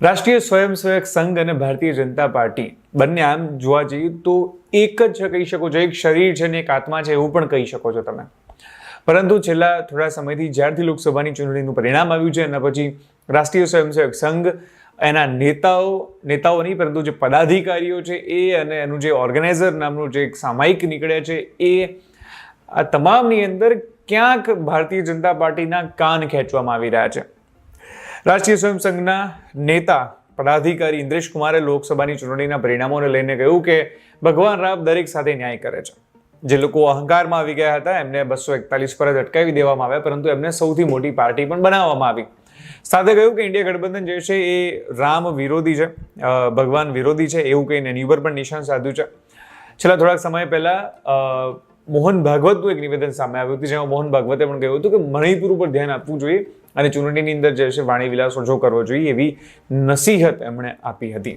રાષ્ટ્રીય સ્વયંસેવક સંઘ અને ભારતીય જનતા પાર્ટી બંને આમ જોવા જઈએ તો એક જ છે, કહી શકો છો. એક શરીર છે ને એક આત્મા છે, એવું પણ કહી શકો છો તમે. પરંતુ છેલ્લા થોડા સમયથી જ્યારથી લોકસભાની ચૂંટણીનું પરિણામ આવ્યું છે એના પછી રાષ્ટ્રીય સ્વયંસેવક સંઘ એના નેતાઓ નહીં પરંતુ જે પદાધિકારીઓ છે એ અને એનું જે ઓર્ગેનાઇઝર નામનું જે એક સામાયિક નીકળ્યા છે એ આ તમામની અંદર ક્યાંક ભારતીય જનતા પાર્ટીના કાન ખેંચવામાં આવી રહ્યા છે. રાષ્ટ્રીય સ્વયં સંઘના નેતા પદાધિકારી ઇન્દ્રેશ કુમારે લોકસભાની ચૂંટણીના પરિણામોને લઈને કહ્યું કે ભગવાન રામ દરેક સાથે ન્યાય કરે છે. જે લોકો અહંકારમાં આવી ગયા હતા એમને 241 પર જ અટકાવી દેવામાં આવ્યા, પરંતુ એમને સૌથી મોટી પાર્ટી પણ બનાવવામાં આવી. સાથે કહ્યું કે ઇન્ડિયા ગઠબંધન જે છે એ રામ વિરોધી છે, ભગવાન વિરોધી છે એવું કહીને એની ઉપર પણ નિશાન સાધ્યું છે. છેલ્લા થોડાક સમય પહેલા મોહન ભાગવતનું એક નિવેદન સામે આવ્યું હતું, જેમાં મોહન ભાગવતે પણ કહ્યું હતું કે મણિપુર ઉપર ધ્યાન આપવું જોઈએ અને ચૂંટણીની અંદર જે છે વાણી વિલાસ ઓછો કરવો જોઈએ એવી નસીહત એમણે આપી હતી.